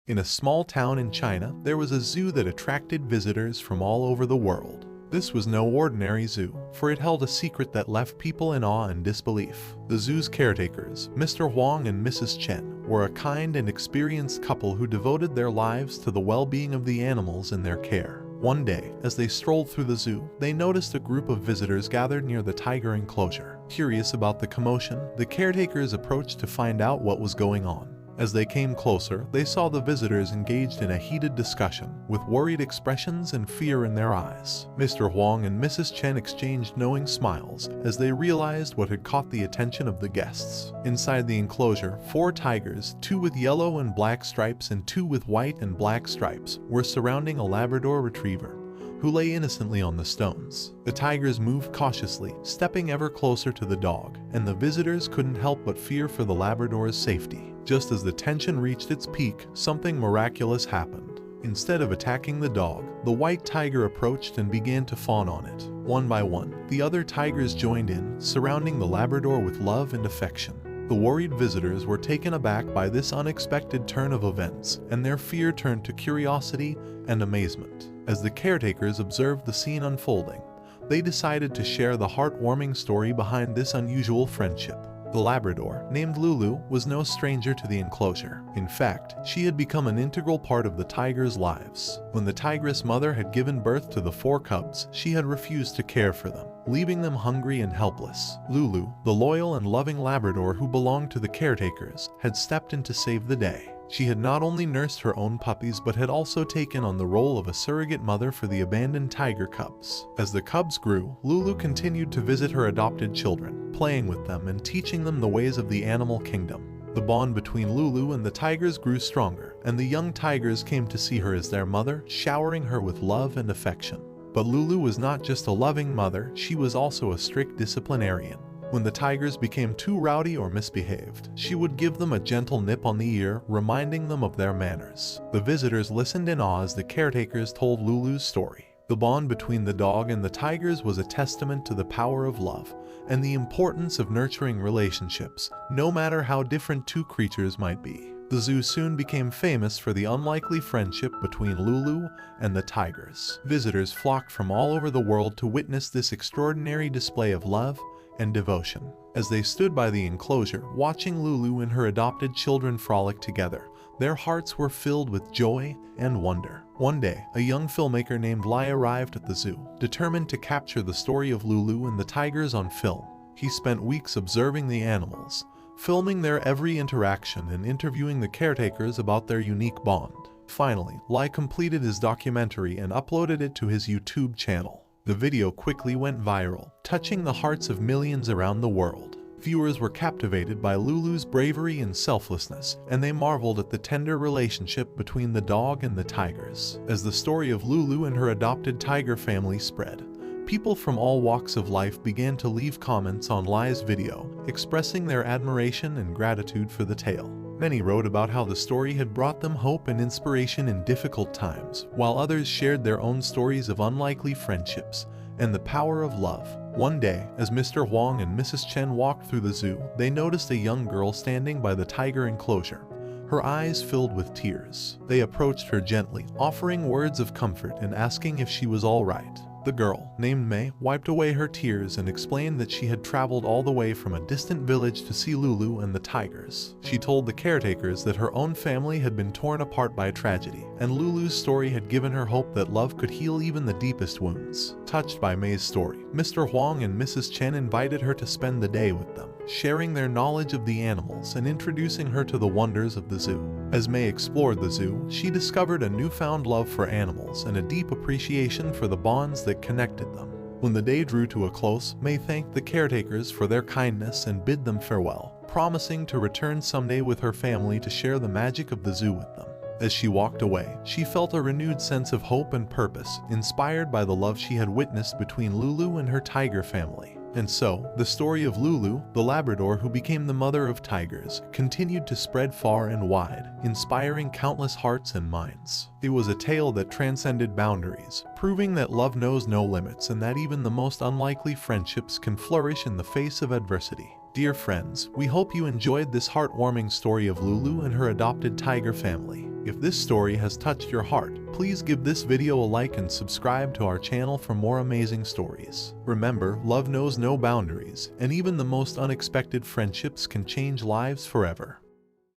In a small town in China, there was a zoo that attracted visitors from all over the world. This was no ordinary zoo, for it held a secret that left people in awe and disbelief. The zoo's caretakers, Mr. Huang and Mrs. Chen, were a kind and experienced couple who devoted their lives to the well-being of the animals in their care. One day, as they strolled through the zoo, they noticed a group of visitors gathered near the tiger enclosure. Curious about the commotion, the caretakers approached to find out what was going on. As they came closer, they saw the visitors engaged in a heated discussion, with worried expressions and fear in their eyes. Mr. Huang and Mrs. Chen exchanged knowing smiles as they realized what had caught the attention of the guests. Inside the enclosure, 4 tigers, 2 with yellow and black stripes and 2 with white and black stripes, were surrounding a Labrador retriever, who lay innocently on the stones. The tigers moved cautiously, stepping ever closer to the dog, and the visitors couldn't help but fear for the Labrador's safety. Just as the tension reached its peak, something miraculous happened. Instead of attacking the dog, the white tiger approached and began to fawn on it. One by one, the other tigers joined in, surrounding the Labrador with love and affection. The worried visitors were taken aback by this unexpected turn of events, and their fear turned to curiosity and amazement. As the caretakers observed the scene unfolding, they decided to share the heartwarming story behind this unusual friendship. The Labrador, named Lulu, was no stranger to the enclosure. In fact, she had become an integral part of the tigers' lives. When the tigress mother had given birth to the 4 cubs, she had refused to care for them, leaving them hungry and helpless. Lulu, the loyal and loving Labrador who belonged to the caretakers, had stepped in to save the day. She had not only nursed her own puppies but had also taken on the role of a surrogate mother for the abandoned tiger cubs. As the cubs grew, Lulu continued to visit her adopted children, playing with them and teaching them the ways of the animal kingdom. The bond between Lulu and the tigers grew stronger, and the young tigers came to see her as their mother, showering her with love and affection. But Lulu was not just a loving mother, she was also a strict disciplinarian. When the tigers became too rowdy or misbehaved, she would give them a gentle nip on the ear, reminding them of their manners. The visitors listened in awe as the caretakers told Lulu's story. The bond between the dog and the tigers was a testament to the power of love and the importance of nurturing relationships, no matter how different 2 creatures might be. The zoo soon became famous for the unlikely friendship between Lulu and the tigers. Visitors flocked from all over the world to witness this extraordinary display of love and devotion. As they stood by the enclosure, watching Lulu and her adopted children frolic together, their hearts were filled with joy and wonder. One day, a young filmmaker named Lai arrived at the zoo, determined to capture the story of Lulu and the tigers on film. He spent weeks observing the animals, filming their every interaction and interviewing the caretakers about their unique bond. Finally, Lai completed his documentary and uploaded it to his YouTube channel. The video quickly went viral, touching the hearts of millions around the world. Viewers were captivated by Lulu's bravery and selflessness, and they marveled at the tender relationship between the dog and the tigers. As the story of Lulu and her adopted tiger family spread, people from all walks of life began to leave comments on Lai's video, expressing their admiration and gratitude for the tale. Many wrote about how the story had brought them hope and inspiration in difficult times, while others shared their own stories of unlikely friendships and the power of love. One day, as Mr. Huang and Mrs. Chen walked through the zoo, they noticed a young girl standing by the tiger enclosure, her eyes filled with tears. They approached her gently, offering words of comfort and asking if she was all right. The girl, named May, wiped away her tears and explained that she had traveled all the way from a distant village to see Lulu and the tigers. She told the caretakers that her own family had been torn apart by tragedy, and Lulu's story had given her hope that love could heal even the deepest wounds. Touched by May's story, Mr. Huang and Mrs. Chen invited her to spend the day with them, sharing their knowledge of the animals and introducing her to the wonders of the zoo. As May explored the zoo, she discovered a newfound love for animals and a deep appreciation for the bonds that connected them. When the day drew to a close, May thanked the caretakers for their kindness and bid them farewell, promising to return someday with her family to share the magic of the zoo with them. As she walked away, she felt a renewed sense of hope and purpose, inspired by the love she had witnessed between Lulu and her tiger family. And so, the story of Lulu, the Labrador who became the mother of tigers, continued to spread far and wide, inspiring countless hearts and minds. It was a tale that transcended boundaries, proving that love knows no limits and that even the most unlikely friendships can flourish in the face of adversity. Dear friends, we hope you enjoyed this heartwarming story of Lulu and her adopted tiger family. If this story has touched your heart, please give this video a like and subscribe to our channel for more amazing stories. Remember, love knows no boundaries, and even the most unexpected friendships can change lives forever.